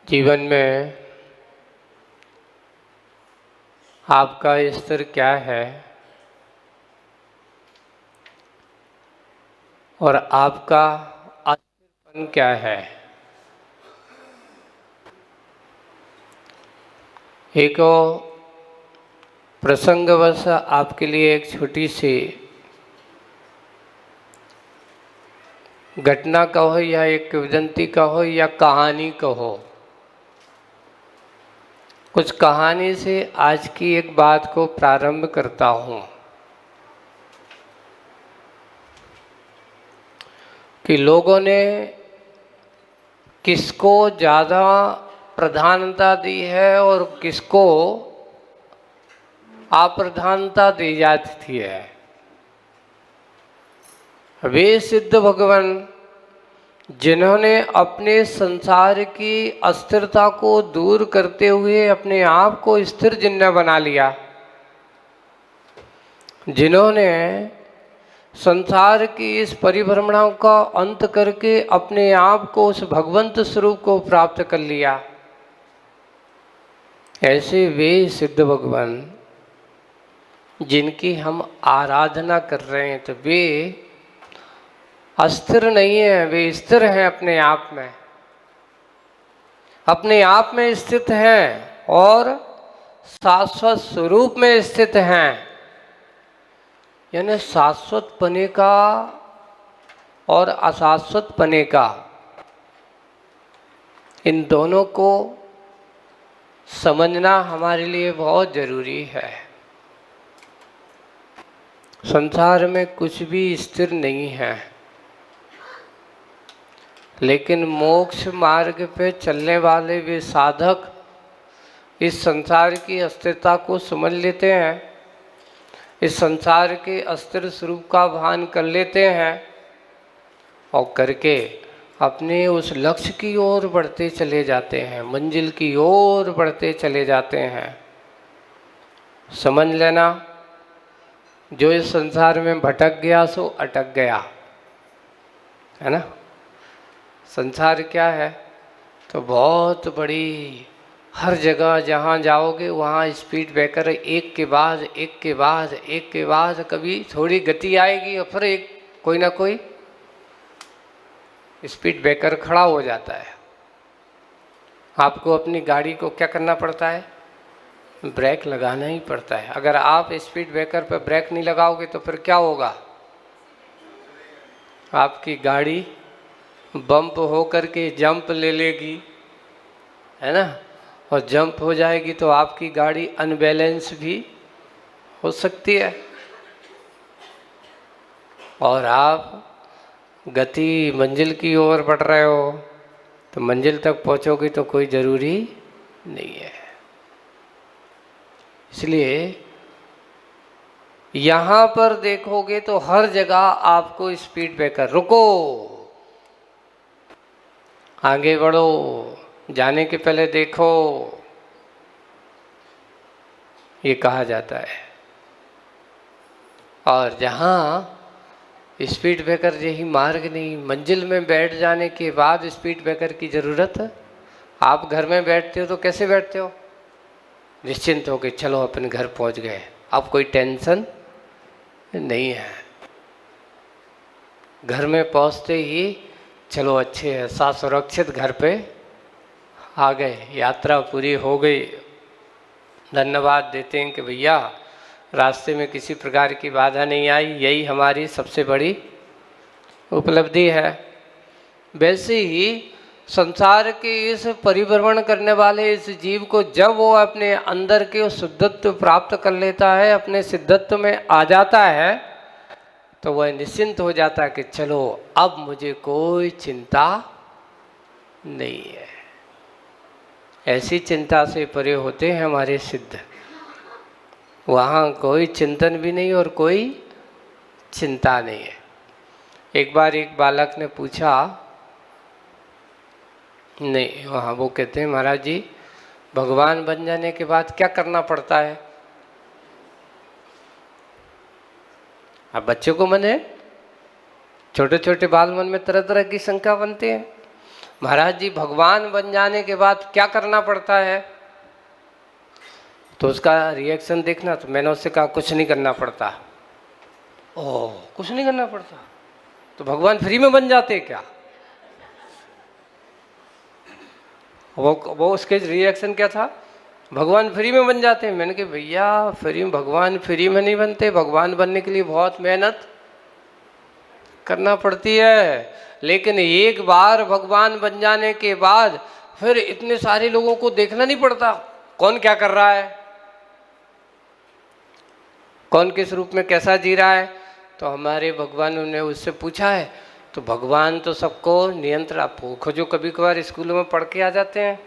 जीवन में आपका स्तर क्या है और आपका अस्तित्वपन क्या है। एक प्रसंगवश आपके लिए एक छोटी सी घटना कहो या एक किंवदंती कहो या कहानी कहो, कुछ कहानी से आज की एक बात को प्रारंभ करता हूँ कि लोगों ने किसको ज़्यादा प्रधानता दी है और किसको अप्रधानता दी जाती है। वे सिद्ध भगवान जिन्होंने अपने संसार की अस्थिरता को दूर करते हुए अपने आप को स्थिर जिन्ना बना लिया, जिन्होंने संसार की इस परिभ्रमणों का अंत करके अपने आप को उस भगवंत स्वरूप को प्राप्त कर लिया, ऐसे वे सिद्ध भगवान जिनकी हम आराधना कर रहे हैं, तो वे अस्थिर नहीं है, वे स्थिर हैं अपने आप में, अपने आप में स्थित हैं और शाश्वत स्वरूप में स्थित हैं। यानी शाश्वत पने का और अशाश्वत पने का, इन दोनों को समझना हमारे लिए बहुत जरूरी है। संसार में कुछ भी स्थिर नहीं है, लेकिन मोक्ष मार्ग पे चलने वाले वे साधक इस संसार की अस्थिरता को समझ लेते हैं, इस संसार के अस्थिर स्वरूप का भान कर लेते हैं और करके अपने उस लक्ष्य की ओर बढ़ते चले जाते हैं, मंजिल की ओर बढ़ते चले जाते हैं। समझ लेना, जो इस संसार में भटक गया सो अटक गया, है ना। संसार क्या है, तो बहुत बड़ी, हर जगह जहाँ जाओगे वहाँ स्पीड ब्रेकर एक के बाद एक के बाद एक के बाद, कभी थोड़ी गति आएगी और फिर एक कोई ना कोई स्पीड ब्रेकर खड़ा हो जाता है। आपको अपनी गाड़ी को क्या करना पड़ता है, ब्रेक लगाना ही पड़ता है। अगर आप स्पीड ब्रेकर पर ब्रेक नहीं लगाओगे तो फिर क्या होगा, आपकी गाड़ी बम्प हो करके जंप ले लेगी, है ना, और जंप हो जाएगी तो आपकी गाड़ी अनबैलेंस भी हो सकती है और आप गति मंजिल की ओर बढ़ रहे हो तो मंजिल तक पहुंचोगे तो कोई ज़रूरी नहीं है। इसलिए यहाँ पर देखोगे तो हर जगह आपको स्पीड ब्रेकर, रुको, आगे बढ़ो, जाने के पहले देखो, ये कहा जाता है। और जहाँ स्पीड ब्रेकर यही मार्ग नहीं, मंजिल में बैठ जाने के बाद स्पीड ब्रेकर की ज़रूरत है। आप घर में बैठते हो तो कैसे बैठते हो, निश्चिंत हो के चलो अपने घर पहुंच गए, अब कोई टेंशन नहीं है। घर में पहुंचते ही चलो अच्छे है, साथ सुरक्षित घर पे आ गए, यात्रा पूरी हो गई, धन्यवाद देते हैं कि भैया रास्ते में किसी प्रकार की बाधा नहीं आई, यही हमारी सबसे बड़ी उपलब्धि है। वैसे ही संसार के इस परिभ्रमण करने वाले इस जीव को जब वो अपने अंदर के शुद्धत्व प्राप्त कर लेता है, अपने सिद्धत्व में आ जाता है, तो वह निश्चिंत हो जाता है कि चलो अब मुझे कोई चिंता नहीं है। ऐसी चिंता से परे होते हैं हमारे सिद्ध, वहाँ कोई चिंतन भी नहीं और कोई चिंता नहीं है। एक बार एक बालक ने पूछा, नहीं वहाँ वो कहते हैं महाराज जी भगवान बन जाने के बाद क्या करना पड़ता है। अब बच्चों को मन है, छोटे छोटे बाल मन में तरह तरह की शंका बनती है। महाराज जी भगवान बन जाने के बाद क्या करना पड़ता है? तो उसका रिएक्शन देखना। तो मैंने उससे कहा कुछ नहीं करना पड़ता। ओह, कुछ नहीं करना पड़ता? तो भगवान फ्री में बन जाते क्या? वो उसके रिएक्शन क्या था? भगवान फ्री में बन जाते हैं। मैंने कहा भैया भगवान फ्री में नहीं बनते, भगवान बनने के लिए बहुत मेहनत करना पड़ती है। लेकिन एक बार भगवान बन जाने के बाद फिर इतने सारे लोगों को देखना नहीं पड़ता कौन क्या कर रहा है, कौन किस रूप में कैसा जी रहा है। तो हमारे भगवान ने उससे पूछा है, तो भगवान तो सबको नियंत्रण, आपको जो कभी कभार स्कूलों में पढ़ के आ जाते हैं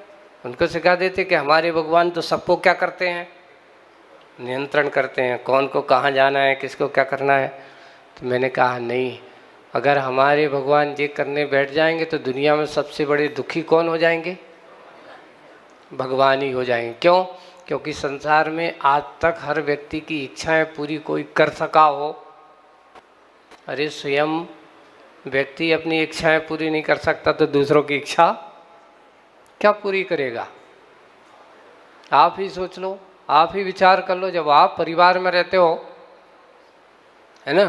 उनको सिखा देते कि हमारे भगवान तो सबको क्या करते हैं, नियंत्रण करते हैं, कौन को कहाँ जाना है, किसको क्या करना है। तो मैंने कहा नहीं, अगर हमारे भगवान ये करने बैठ जाएंगे तो दुनिया में सबसे बड़े दुखी कौन हो जाएंगे? भगवान ही हो जाएंगे। क्यों? क्योंकि संसार में आज तक हर व्यक्ति की इच्छाएं पूरी कोई कर सका हो? अरे स्वयं व्यक्ति अपनी इच्छाएं पूरी नहीं कर सकता तो दूसरों की इच्छा क्या पूरी करेगा? आप ही सोच लो, आप ही विचार कर लो। जब आप परिवार में रहते हो, है ना,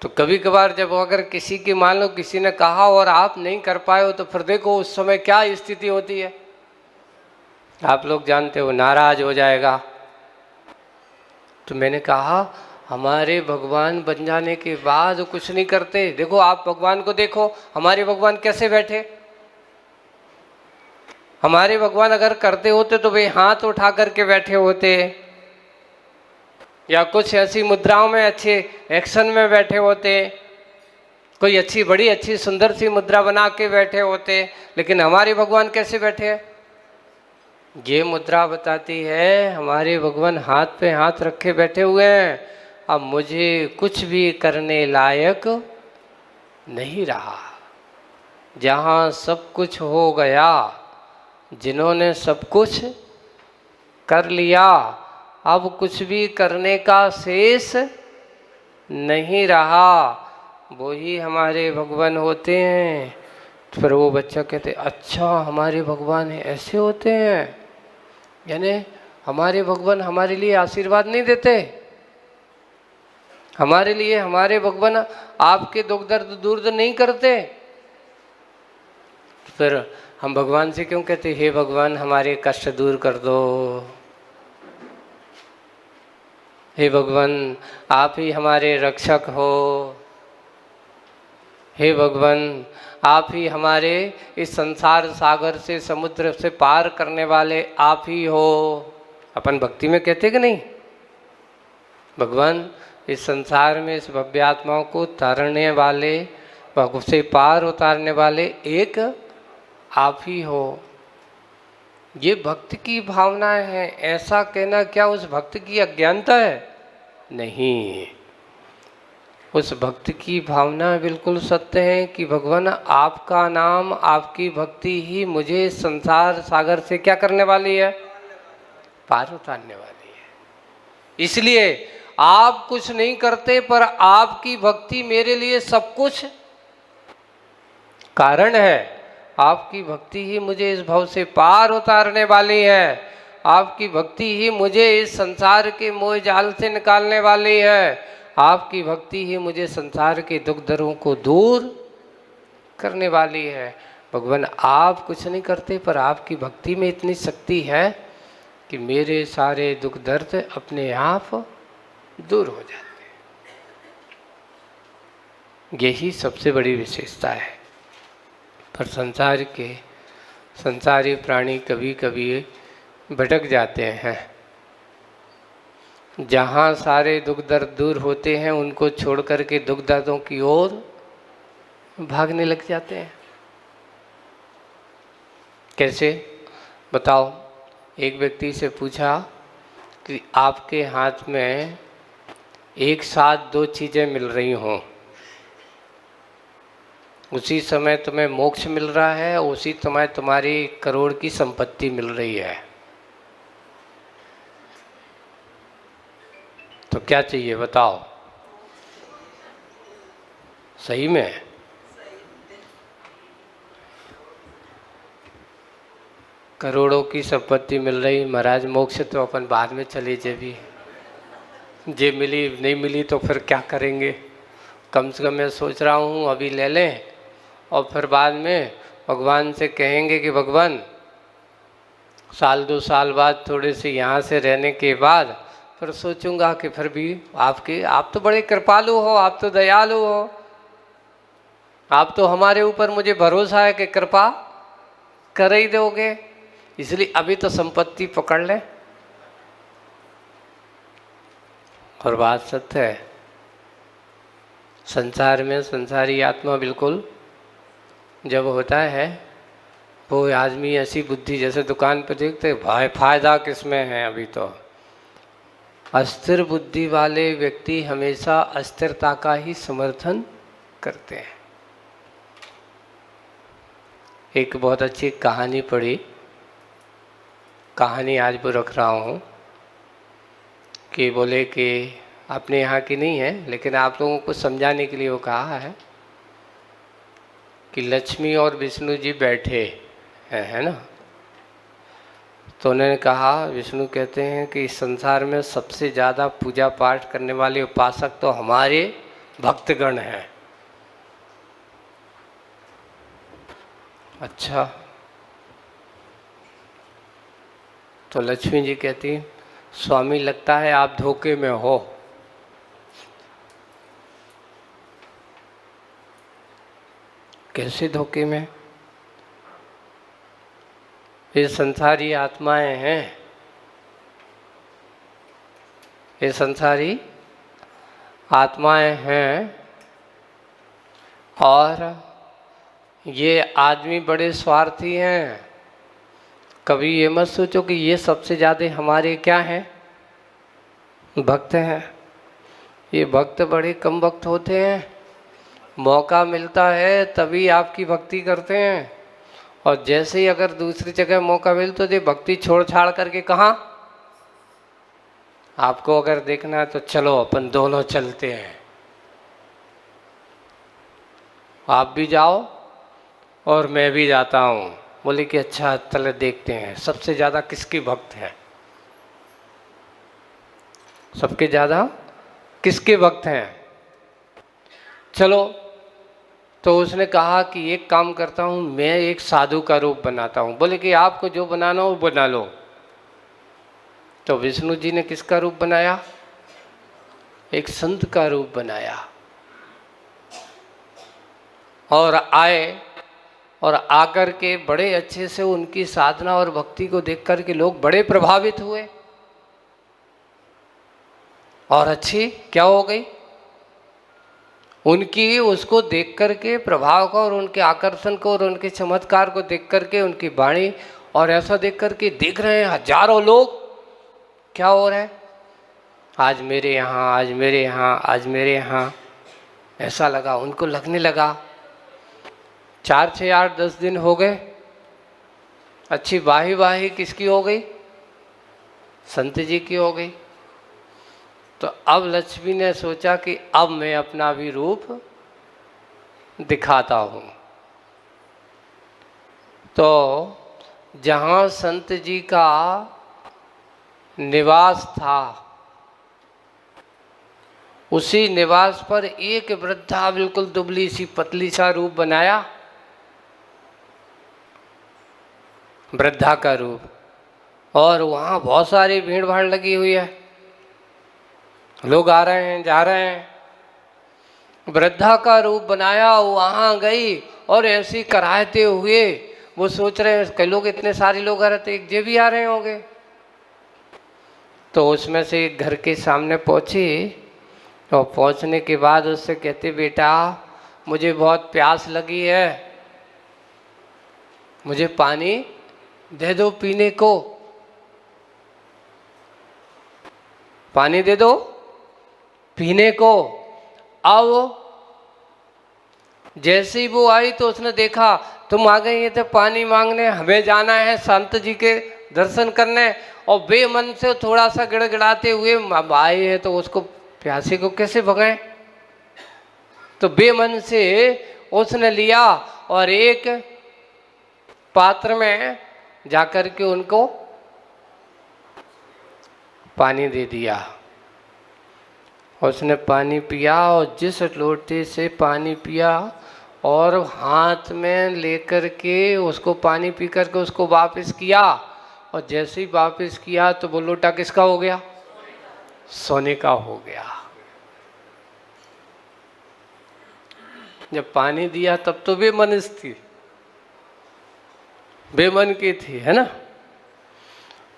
तो कभी कभार जब अगर किसी की मान लो किसी ने कहा और आप नहीं कर पाए हो तो फिर देखो उस समय क्या स्थिति होती है। आप लोग जानते हो, नाराज हो जाएगा। तो मैंने कहा हमारे भगवान बन जाने के बाद कुछ नहीं करते। देखो आप भगवान को देखो, हमारे भगवान कैसे बैठे। हमारे भगवान अगर करते होते तो वे हाथ उठा करके बैठे होते, या कुछ ऐसी मुद्राओं में अच्छे एक्शन में बैठे होते, कोई अच्छी बड़ी अच्छी सुंदर सी मुद्रा बना के बैठे होते। लेकिन हमारे भगवान कैसे बैठे? ये मुद्रा बताती है हमारे भगवान हाथ पे हाथ रखे बैठे हुए हैं, अब मुझे कुछ भी करने लायक नहीं रहा। जहाँ सब कुछ हो गया, जिन्होंने सब कुछ कर लिया, अब कुछ भी करने का शेष नहीं रहा, वो ही हमारे भगवान होते हैं। तो फिर वो बच्चा कहते अच्छा हमारे भगवान ऐसे होते हैं, यानी हमारे भगवान हमारे लिए आशीर्वाद नहीं देते, हमारे लिए हमारे भगवान आपके दुख दर्द दूर नहीं करते। फिर हम भगवान से क्यों कहते हे भगवान हमारे कष्ट दूर कर दो, हे भगवान आप ही हमारे रक्षक हो, हे भगवान आप ही हमारे इस संसार सागर से समुद्र से पार करने वाले आप ही हो। अपन भक्ति में कहते कि नहीं, भगवान इस संसार में इस भव्य आत्माओं को तारने वाले, से पार उतारने वाले एक आप ही हो। ये भक्त की भावना है। ऐसा कहना क्या उस भक्त की अज्ञानता है? नहीं, उस भक्त की भावना बिल्कुल सत्य है कि भगवान आपका नाम आपकी भक्ति ही मुझे संसार सागर से क्या करने वाली है? पार उतारने वाली है। इसलिए आप कुछ नहीं करते पर आपकी भक्ति मेरे लिए सब कुछ कारण है। आपकी भक्ति ही मुझे इस भव से पार उतारने वाली है, आपकी भक्ति ही मुझे इस संसार के मोह जाल से निकालने वाली है, आपकी भक्ति ही मुझे संसार के दुख दर्दों को दूर करने वाली है। भगवान आप कुछ नहीं करते पर आपकी भक्ति में इतनी शक्ति है कि मेरे सारे दुख दर्द अपने आप दूर हो जाते हैं। यही सबसे बड़ी विशेषता है। पर संसारी प्राणी कभी कभी भटक जाते हैं। जहाँ सारे दुख दर्द दूर होते हैं उनको छोड़ करके दुख दर्दों की ओर भागने लग जाते हैं। कैसे बताओ? एक व्यक्ति से पूछा कि आपके हाथ में एक साथ दो चीज़ें मिल रही हों, उसी समय तुम्हें मोक्ष मिल रहा है, उसी समय तुम्हारी करोड़ की संपत्ति मिल रही है, तो क्या चाहिए बताओ? सही में करोड़ों की संपत्ति मिल रही, महाराज मोक्ष तो अपन बाद में चले जेबी, जे मिली नहीं मिली तो फिर क्या करेंगे। कम से कम मैं सोच रहा हूँ अभी ले लें और फिर बाद में भगवान से कहेंगे कि भगवान साल 2 साल बाद थोड़े से यहाँ से रहने के बाद फिर सोचूंगा कि फिर भी आप तो बड़े कृपालु हो, आप तो दयालु हो, आप तो हमारे ऊपर मुझे भरोसा है कि कृपा कर ही दोगे, इसलिए अभी तो संपत्ति पकड़ ले। और बात सत्य है, संसार में संसारी आत्मा बिल्कुल जब होता है वो आदमी ऐसी बुद्धि, जैसे दुकान पर देखते भाई फायदा किसमें है, अभी तो अस्थिर बुद्धि वाले व्यक्ति हमेशा अस्थिरता का ही समर्थन करते हैं। एक बहुत अच्छी कहानी पढ़ी, कहानी आज भी रख रहा हूँ कि बोले कि अपने यहाँ की नहीं है लेकिन आप लोगों को समझाने के लिए वो कहा है कि लक्ष्मी और विष्णु जी बैठे हैं, है ना। तो उन्होंने कहा, विष्णु कहते हैं कि इस संसार में सबसे ज़्यादा पूजा पाठ करने वाले उपासक तो हमारे भक्तगण हैं। अच्छा, तो लक्ष्मी जी कहती, स्वामी लगता है आप धोखे में हो। कैसे धोखे में? ये संसारी आत्माएं हैं, ये संसारी आत्माएं हैं और ये आदमी बड़े स्वार्थी हैं। कभी ये मत सोचो कि ये सबसे ज़्यादा हमारे क्या हैं, भक्त हैं। ये भक्त बड़े कम भक्त होते हैं, मौका मिलता है तभी आपकी भक्ति करते हैं, और जैसे ही अगर दूसरी जगह मौका मिले तो ये भक्ति छोड़ छाड़ करके कहाँ। आपको अगर देखना है तो चलो अपन दोनों चलते हैं, आप भी जाओ और मैं भी जाता हूँ। बोले कि अच्छा चलो देखते हैं सबसे ज़्यादा किसकी भक्त है, सबके ज़्यादा किसके भक्त हैं, चलो। तो उसने कहा कि एक काम करता हूँ, मैं एक साधु का रूप बनाता हूँ। बोले कि आपको जो बनाना हो बना लो। तो विष्णु जी ने किसका रूप बनाया, एक संत का रूप बनाया, और आए और आकर के बड़े अच्छे से उनकी साधना और भक्ति को देख कर के लोग बड़े प्रभावित हुए। और अच्छी क्या हो गई उनकी, उसको देख कर के प्रभाव को और उनके आकर्षण को और उनके चमत्कार को देख कर के उनकी वाणी, और ऐसा देख कर के देख रहे हैं हजारों लोग क्या हो रहा है, आज मेरे यहाँ, आज मेरे यहाँ, आज मेरे यहाँ। ऐसा लगा उनको, लगने लगा 4, 6, 8, 10 दिन हो गए, अच्छी वाही वाही किसकी हो गई, संत जी की हो गई। तो अब लक्ष्मी ने सोचा कि अब मैं अपना भी रूप दिखाता हूँ। तो जहाँ संत जी का निवास था उसी निवास पर एक वृद्धा बिल्कुल दुबली सी पतली सा रूप बनाया, वृद्धा का रूप, और वहाँ बहुत सारी भीड़ भाड़ लगी हुई है, लोग आ रहे हैं जा रहे हैं। वृद्धा का रूप बनाया, वहाँ गई और ऐसी कराहते हुए वो सोच रहे हैं कई लोग, इतने सारे लोग आ रहे थे, एक जे भी आ रहे होंगे। तो उसमें से एक घर के सामने पहुँची और पहुँचने के बाद उससे कहते, बेटा मुझे बहुत प्यास लगी है, मुझे पानी दे दो पीने को, पानी दे दो पीने को। अब जैसे ही वो आई तो उसने देखा तुम आ गई ये तो पानी मांगने, हमें जाना है संत जी के दर्शन करने, और बेमन से थोड़ा सा गिड़गिड़ाते हुए आए हैं, तो उसको प्यासे को कैसे भगाएं। तो बेमन से उसने लिया और एक पात्र में जाकर के उनको पानी दे दिया। उसने पानी पिया और जिस लोटे से पानी पिया और हाथ में लेकर के उसको पानी पी करके उसको वापस किया, और जैसे ही वापस किया तो वो लोटा किसका हो गया? सोने का हो गया। जब पानी दिया तब तो बेमनस थी, बेमन की थी, है ना।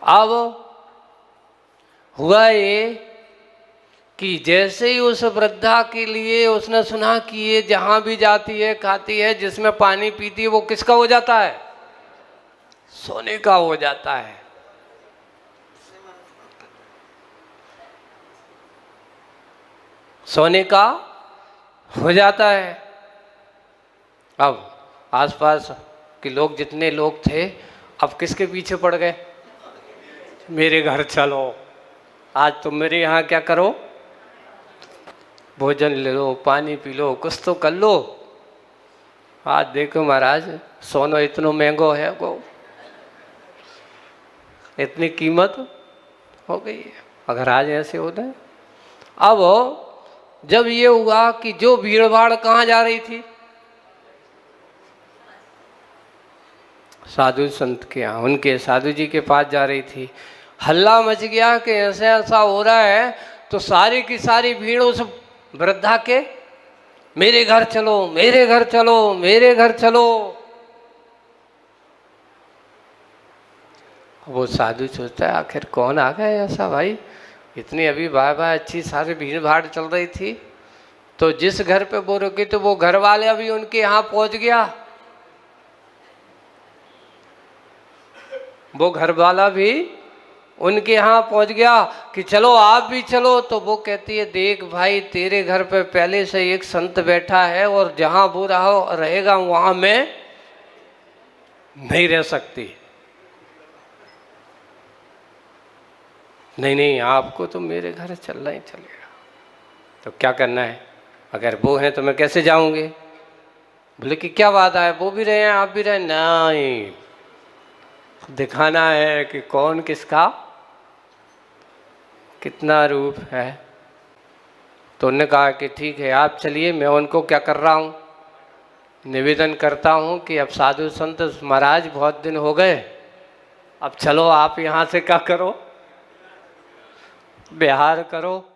अब हुआ ये कि जैसे ही उस वृद्धा के लिए उसने सुना कि ये जहां भी जाती है खाती है, जिसमें पानी पीती है वो किसका हो जाता है? सोने का हो जाता है। सोने का हो जाता है। अब आसपास के लोग, जितने लोग थे, अब किसके पीछे पड़ गए? मेरे घर चलो, आज तुम मेरे यहाँ क्या करो, भोजन ले लो, पानी पी लो, कुछ तो कर लो। आज देखो महाराज, सोना इतना महंगो है, वो इतनी कीमत हो गई है। अगर आज ऐसे होता है। अब जब ये हुआ कि जो भीड़ भाड़ कहाँ जा रही थी? साधु संत के यहाँ, उनके साधु जी के पास जा रही थी। हल्ला मच गया कि ऐसा ऐसा हो रहा है, तो सारी की सारी भीड़ उस वृद्धा के, मेरे घर चलो, मेरे घर चलो, मेरे घर चलो। वो साधु सोचता है आखिर कौन आ गया ऐसा भाई, इतनी अभी बाय बाय अच्छी सारी भीड़ भाड़ चल रही थी। तो जिस घर पे वो रुकी तो वो घर वाले अभी उनके यहाँ पहुंच गया, वो घर वाला भी उनके यहाँ पहुंच गया कि चलो आप भी चलो। तो वो कहती है, देख भाई, तेरे घर पे पहले से एक संत बैठा है और जहाँ वो रहेगा वहाँ मैं नहीं रह सकती। नहीं नहीं, आपको तो मेरे घर चलना ही चलेगा। तो क्या करना है? अगर वो हैं तो मैं कैसे जाऊंगी? बोले कि क्या बात है, वो भी रहे हैं आप भी रहे? नहीं, दिखाना है कि कौन किसका कितना रूप है। तो उन्होंने कहा कि ठीक है आप चलिए, मैं उनको क्या कर रहा हूँ, निवेदन करता हूँ कि अब साधु संत महाराज बहुत दिन हो गए, अब चलो आप यहाँ से क्या करो, विहार करो।